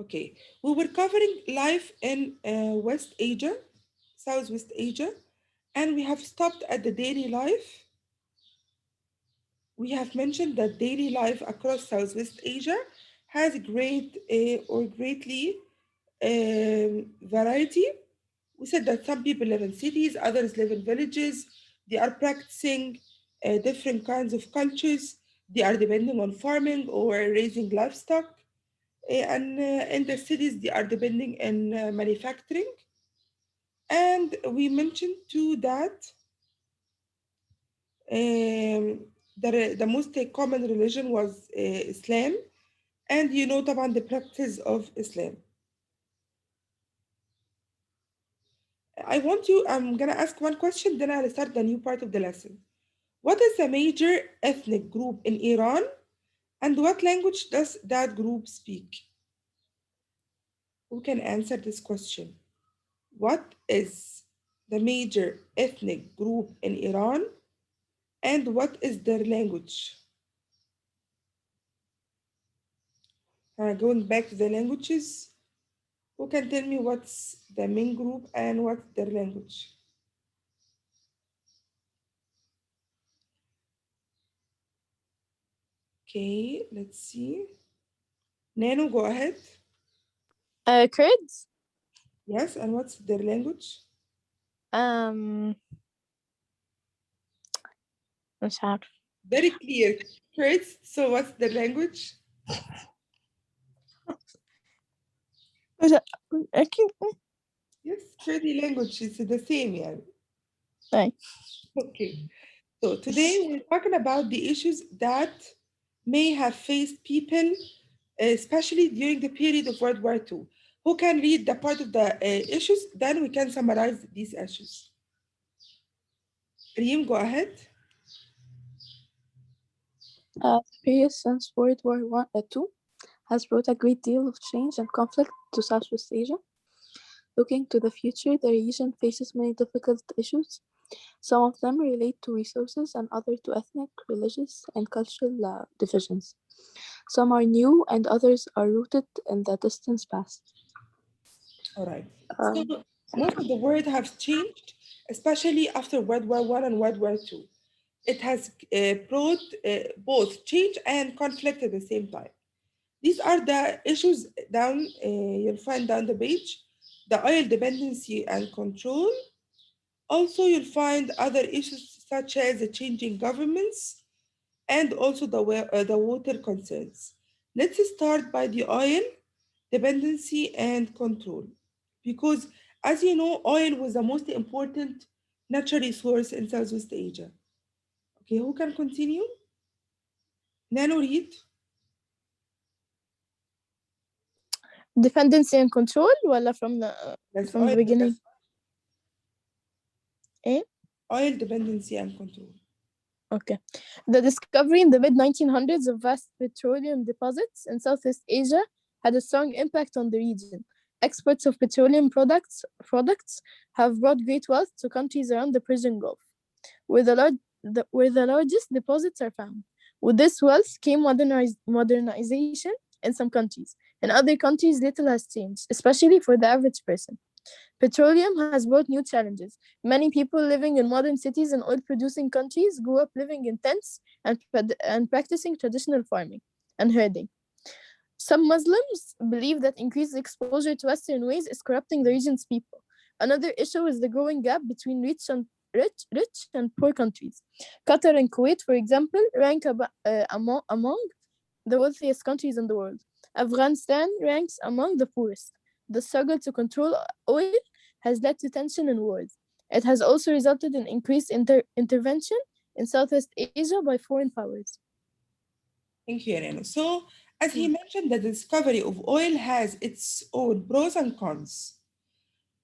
Okay, we were covering life in West Asia, Southwest Asia, and we have stopped at the daily life. We have mentioned that daily life across Southwest Asia has great or greatly variety. We said that some people live in cities, others live in villages. They are practicing different kinds of cultures. They are depending on farming or raising livestock. And in the cities, they are depending on manufacturing. And we mentioned too that the most common religion was Islam. And you know طبعا the practice of Islam. I'm gonna ask one question, then I'll start the new part of the lesson. What is the major ethnic group in Iran, and what language does that group speak? Who can answer this question? What is the major ethnic group in Iran, and what is their language? Going back to the languages, who can tell me what's the main group and what's their language? Okay, let's see. Nano, go ahead. Kurds. Yes, and what's their language? مش عارف. Very clear. Great. So what's the language? أكيد. Yes, Kurdi language is the same, yeah. Right. Okay. So today we're talking about the issues that may have faced people, especially during the period of World War II. Who can read the part of the issues? Then we can summarize these issues. Reem, go ahead. The period since World War II has brought a great deal of change and conflict to Southwest Asia. Looking to the future, the region faces many difficult issues. Some of them relate to resources and others to ethnic, religious, and cultural divisions. Some are new and others are rooted in the distant past. All right. So most of the world have changed, especially after World War I and World War II. It has brought both change and conflict at the same time. These are the issues down, you'll find down the page, the oil dependency and control. Also, you'll find other issues such as the changing governments and also the water concerns. Let's start by the oil dependency and control. Because as you know, oil was the most important natural resource in Southeast Asia. Okay, who can continue? Nano read. Dependency and control ولا Yes, from the beginning? Eh? Oil dependency and control. Okay. The discovery in the mid-1900s of vast petroleum deposits in Southeast Asia had a strong impact on the region. Exports of petroleum products have brought great wealth to countries around the Persian Gulf, where the largest deposits are found. With this wealth came modernization in some countries. In other countries, little has changed, especially for the average person. Petroleum has brought new challenges. Many people living in modern cities and oil-producing countries grew up living in tents and practicing traditional farming and herding. Some Muslims believe that increased exposure to Western ways is corrupting the region's people. Another issue is the growing gap between rich and poor countries. Qatar and Kuwait, for example, rank among the wealthiest countries in the world. Afghanistan ranks among the poorest. The struggle to control oil has led to tension and wars. It has also resulted in increased intervention in Southeast Asia by foreign powers. Thank you, Irene. So, as he mentioned, the discovery of oil has its own pros and cons.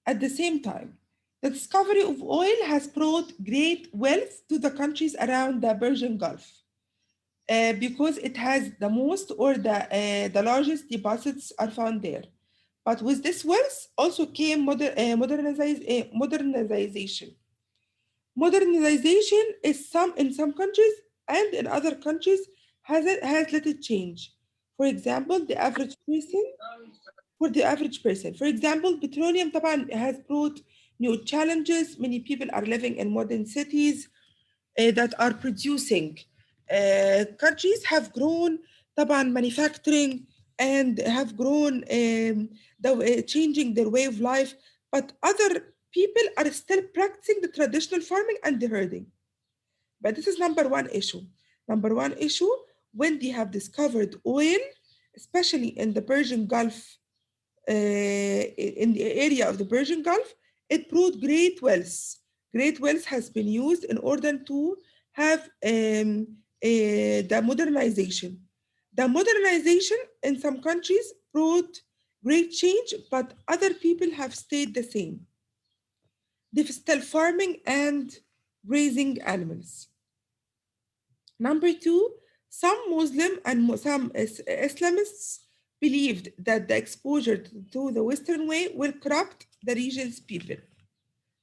At the same time, the discovery of oil has brought great wealth to the countries around the Persian Gulf because it has the most or the largest deposits are found there. But with this wealth also came modernization. Modernization is in some countries and in other countries has let it change. For example, the average person for the average person. For example, petroleum طبعا has brought new challenges. Many people are living in modern cities that are producing. Countries have grown طبعا manufacturing and have grown changing their way of life, but other people are still practicing the traditional farming and the herding. But this is number one issue. Number one issue, when they have discovered oil, especially in the Persian Gulf, in the area of the Persian Gulf, it brought great wealth. Great wealth has been used in order to have the modernization. The modernization in some countries brought great change, but other people have stayed the same. They're still farming and raising animals. Number two, some Muslim and some Islamists believed that the exposure to the Western way will corrupt the region's people.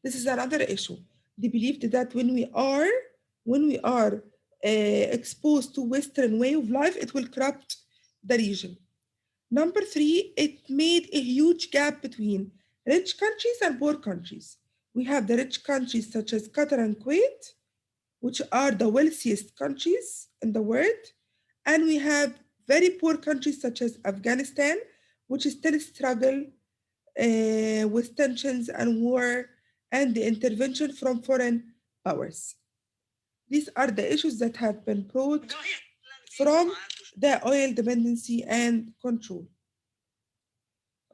This is another issue. They believed that when we are exposed to Western way of life, it will corrupt the region. Number three, it made a huge gap between rich countries and poor countries. We have the rich countries such as Qatar and Kuwait, which are the wealthiest countries in the world. And we have very poor countries such as Afghanistan, which still struggle with tensions and war and the intervention from foreign powers. These are the issues that have been brought from the oil dependency and control.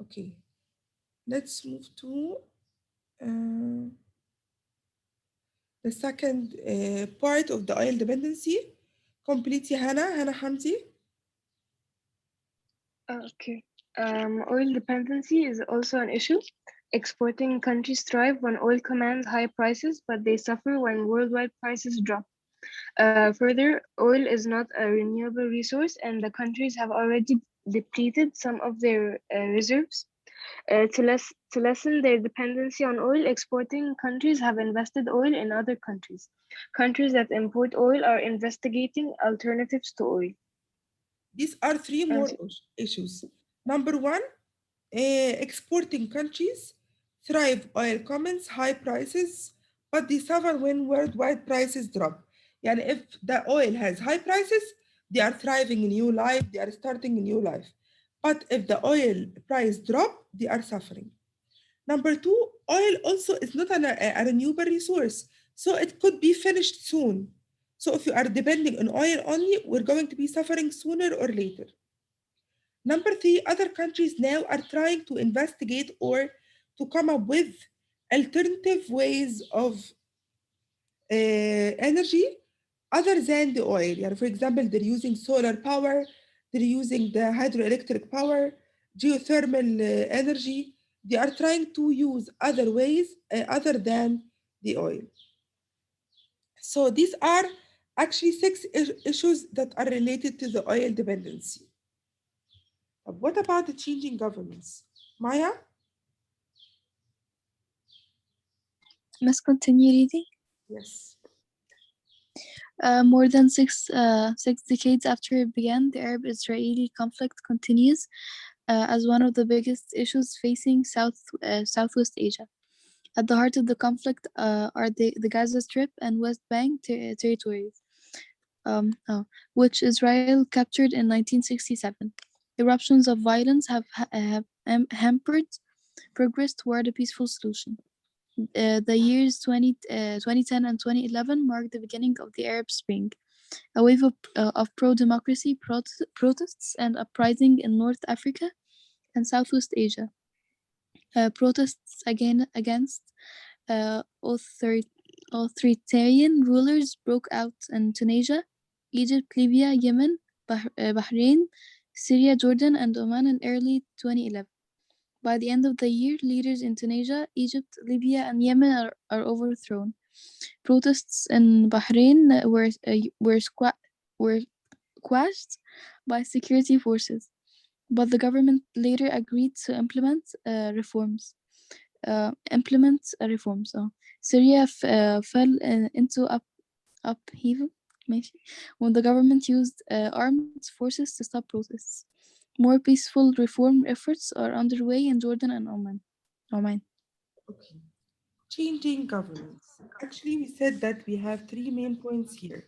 Okay, let's move to uh, the second part of the oil dependency. Complete يا Hannah Hamdi. Okay. Oil dependency is also an issue. Exporting countries thrive when oil commands high prices, but they suffer when worldwide prices drop. Further, oil is not a renewable resource, and the countries have already depleted some of their reserves. To lessen their dependency on oil, exporting countries have invested oil in other countries. Countries that import oil are investigating alternatives to oil. These are three Uh, more issues. Number one, exporting countries thrive oil commands high prices, but they suffer when worldwide prices drop. Yani if the oil has high prices, they are thriving in new life, they are starting a new life. But if the oil price drop, they are suffering. Number two, oil also is not a renewable resource, so it could be finished soon. So if you are depending on oil only, we're going to be suffering sooner or later. Number three, other countries now are trying to investigate or to come up with alternative ways of energy other than the oil. Yeah, for example, they're using solar power, they're using the hydroelectric power, geothermal energy. They are trying to use other ways other than the oil. So these are actually six issues that are related to the oil dependency. What about the changing governments? Maya? Let's continue reading. Yes. More than six decades after it began, the Arab-Israeli conflict continues as one of the biggest issues facing Southwest Asia. At the heart of the conflict are the Gaza Strip and West Bank territories, which Israel captured in 1967. Eruptions of violence have hampered progress toward a peaceful solution. The years 2010 and 2011 marked the beginning of the Arab Spring, a wave of pro-democracy protests and uprising in North Africa and Southwest Asia. Protests against authoritarian rulers broke out in Tunisia, Egypt, Libya, Yemen, Bahrain, Syria, Jordan, and Oman in early 2011. By the end of the year, leaders in Tunisia, Egypt, Libya, and Yemen are overthrown. Protests in Bahrain were quashed by security forces, but the government later agreed to implement reforms. Syria fell into upheaval when the government used armed forces to stop protests. More peaceful reform efforts are underway in Jordan and Oman. Oman. Okay. Changing governments. Actually, we said that we have three main points here.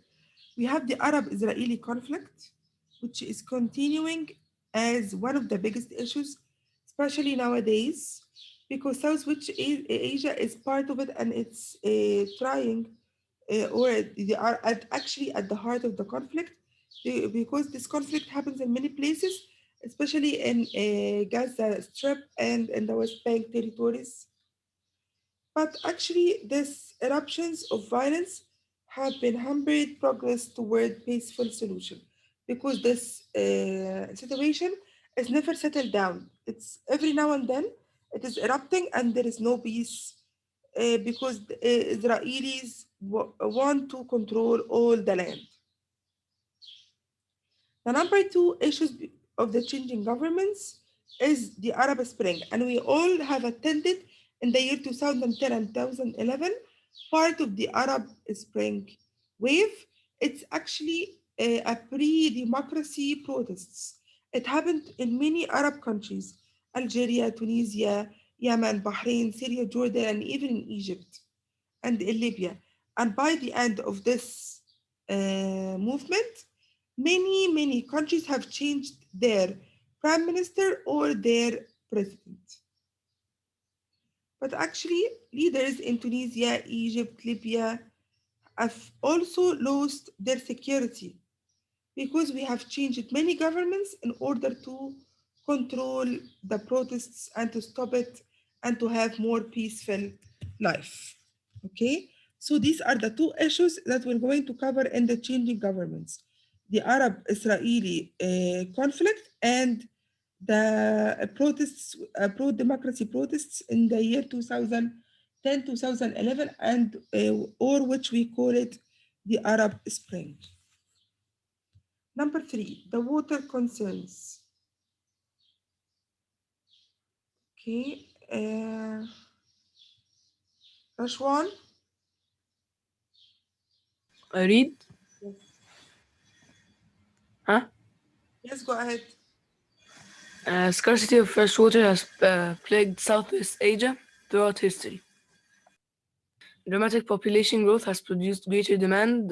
We have the Arab Israeli conflict, which is continuing as one of the biggest issues, especially nowadays, because Asia is part of it and it's trying, or they are actually at the heart of the conflict, because this conflict happens in many places, especially in Gaza Strip and in the West Bank territories. But actually, these eruptions of violence have been hampered progress toward peaceful solution because this situation is never settled down. It's every now and then it is erupting and there is no peace because the Israelis want to control all the land. The number two issues of the changing governments is the Arab Spring, and we all have attended in the year 2010 and 2011 part of the Arab Spring wave. It's actually a pre-democracy protests. It happened in many Arab countries: Algeria, Tunisia, Yemen, Bahrain, Syria, Jordan, and even in Egypt and in Libya. And by the end of this movement, many countries have changed their prime minister or their president. But actually, leaders in Tunisia, Egypt, Libya have also lost their security because we have changed many governments in order to control the protests and to stop it and to have more peaceful life. Okay, so these are the two issues that we're going to cover in the changing governments: the Arab Israeli conflict and the protests, pro democracy protests in the year 2010 2011, and or which we call it the Arab Spring. Number three, the water concerns. Okay, Rashwan? I read. Yes. Huh? Yes, go ahead. Scarcity of fresh water has plagued Southeast Asia throughout history. Dramatic population growth has produced greater demand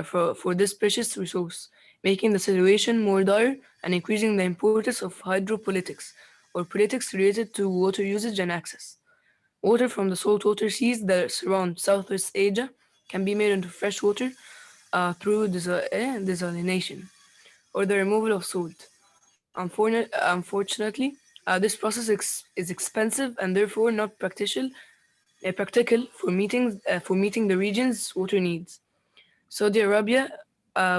for this precious resource, making the situation more dire and increasing the importance of hydropolitics, or politics related to water usage and access. Water from the saltwater seas that surround Southeast Asia can be made into fresh water through desalination, or the removal of salt. Unfortunately, this process is expensive and therefore not practical for meeting the region's water needs. Saudi Arabia,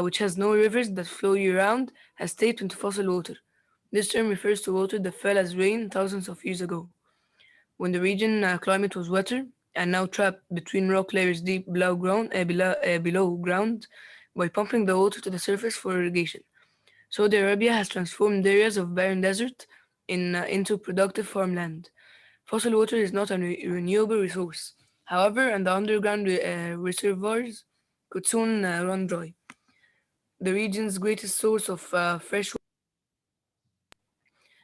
which has no rivers that flow year-round, has tapped into fossil water. This term refers to water that fell as rain thousands of years ago, when the region climate was wetter and now trapped between rock layers deep below ground by pumping the water to the surface for irrigation. Saudi Arabia has transformed areas of barren desert into productive farmland. Fossil water is not a renewable resource. However, and the underground reservoirs could soon run dry. The region's greatest source of fresh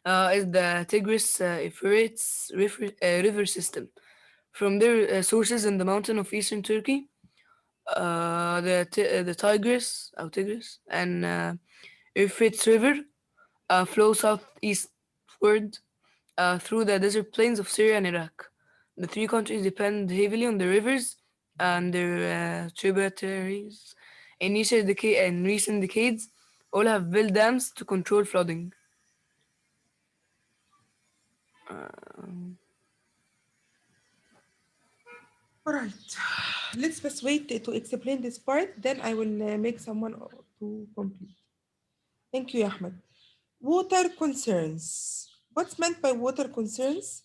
is the Tigris Euphrates river system. From their sources in the mountain of eastern Turkey, the Tigris and Euphrates River flow southeastward through the desert plains of Syria and Iraq. The three countries depend heavily on the rivers and their tributaries. In recent decades, all have built dams to control flooding. All right. Let's just wait to explain this part, then I will make someone to complete. Thank you, Ahmed. Water concerns. What's meant by water concerns?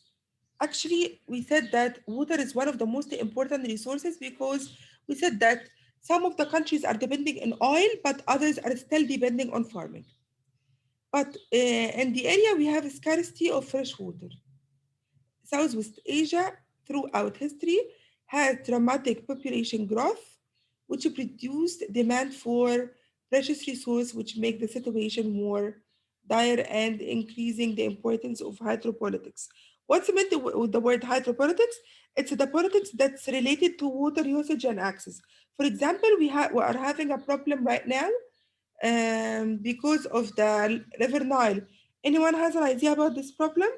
Actually, we said that water is one of the most important resources because we said that some of the countries are depending on oil, but others are still depending on farming. But in the area, we have a scarcity of fresh water. Southwest Asia, throughout history, had dramatic population growth, which produced demand for precious resource, which make the situation more dire and increasing the importance of hydropolitics. What's meant with the word hydropolitics? It's the politics that's related to water usage and access. For example, we are having a problem right now because of the River Nile. Anyone has an idea about this problem?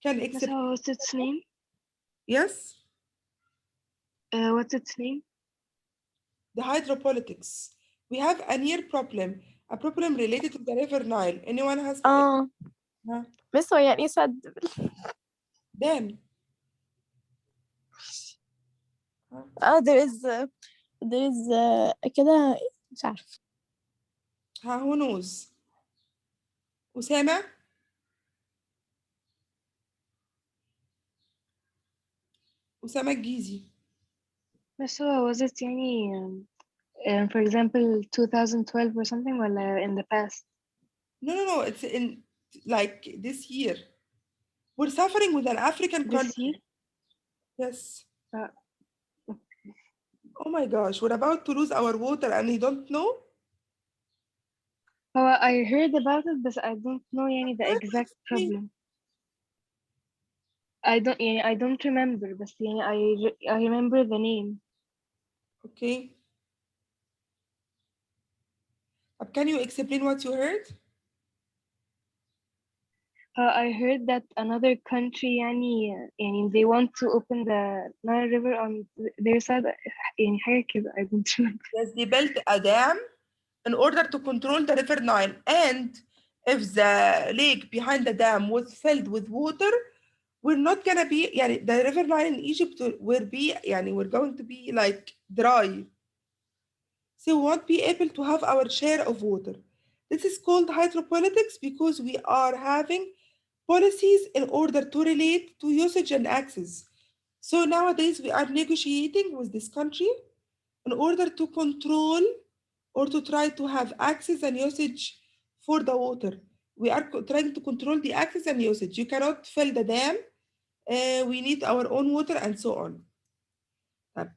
Can That's explain? how, what's its name? Yes, What's its name? the hydropolitics. We have a near problem, a problem related to the River Nile. Anyone has اه huh? بس هو يعني ايه سد Dam. Huh? اه there is كده مش عارفة Who knows? أسامة. أسامة الجيزي. بس هو was it يعني for example 2012 or something ولا in the past? No, no, no. It's in like this year. We're suffering with an African This year? country. Yes. Uh, Oh my gosh, we're about to lose our water and you don't know? I heard about it but I don't know يعني the Huh? exact Me. problem. I don't remember بس يعني I remember the name. Okay. Can you explain what you heard? I heard that another country يعني they want to open the Nile River on their side يعني حاجة كده I don't remember. Yes, they built a dam in order to control the River Nile. And if the lake behind the dam was filled with water, we're not gonna be, يعني the River Nile in Egypt will be, يعني we're going to be like dry. So we won't be able to have our share of water. This is called hydropolitics because we are having policies in order to relate to usage and access. So nowadays we are negotiating with this country in order to control or to try to have access and usage for the water. We are trying to control the access and usage. You cannot fill the dam. We need our own water and so on.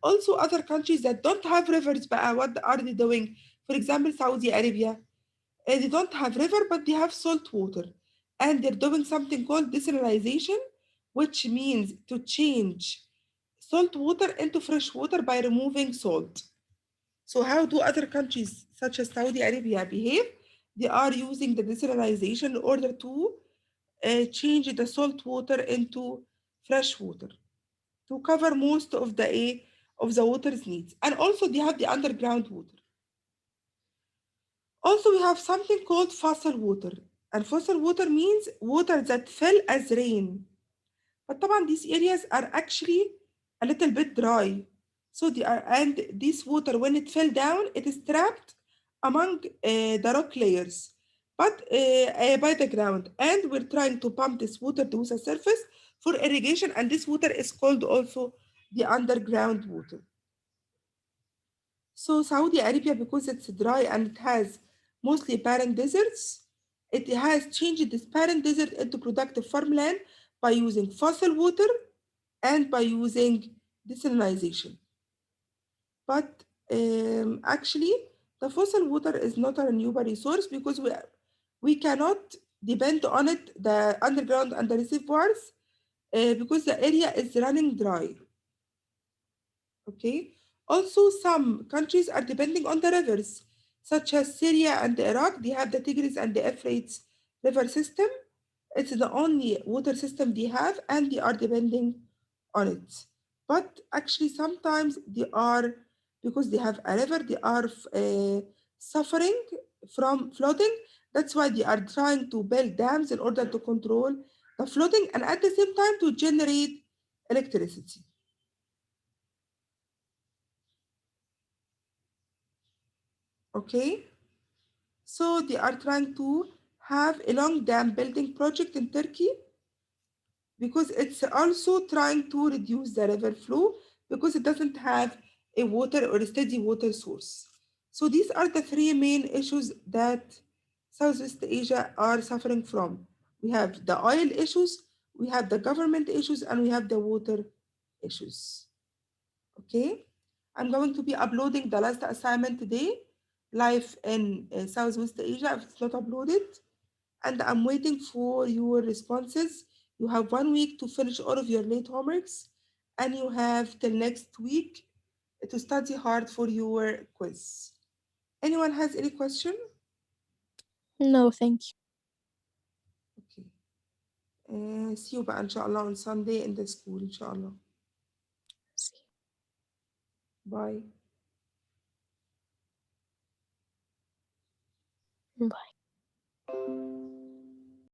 Also, other countries that don't have rivers, بقى, what are they doing? For example, Saudi Arabia, they don't have river, but they have salt water. And they're doing something called desalination, which means to change salt water into fresh water by removing salt. So how do other countries such as Saudi Arabia behave? They are using the desalination in order to change the salt water into fresh water to cover most of the water's needs. And also they have the underground water. Also we have something called fossil water. And fossil water means water that fell as rain. But طبعا these areas are actually a little bit dry. So they are, and this water when it fell down, it is trapped among the rock layers, but by the ground. And we're trying to pump this water to the surface for irrigation, and this water is called also the underground water. So Saudi Arabia, because it's dry and it has mostly barren deserts, it has changed this barren desert into productive farmland by using fossil water and by using desalination. But actually, the fossil water is not a renewable resource because we cannot depend on it, the underground and the reservoirs, because the area is running dry. Okay. Also, some countries are depending on the rivers, such as Syria and Iraq. They have the Tigris and the Euphrates river system. It's the only water system they have, and they are depending on it. But actually, sometimes they are, because they have a river, they are suffering from flooding. That's why they are trying to build dams in order to control the flooding and at the same time to generate electricity. Okay. So they are trying to have a long dam building project in Turkey because it's also trying to reduce the river flow because it doesn't have a water or a steady water source. So these are the three main issues that Southeast Asia are suffering from. We have the oil issues, we have the government issues, and we have the water issues. Okay, I'm going to be uploading the last assignment today. life in Southwest Asia if it's not uploaded. And I'm waiting for your responses. You have 1 week to finish all of your late homeworks, and you have till next week to study hard for your quiz. Anyone has any question? No, thank you. Okay. See you بقى إن شاء الله on Sunday in the school إن شاء الله. See. Bye. Bye.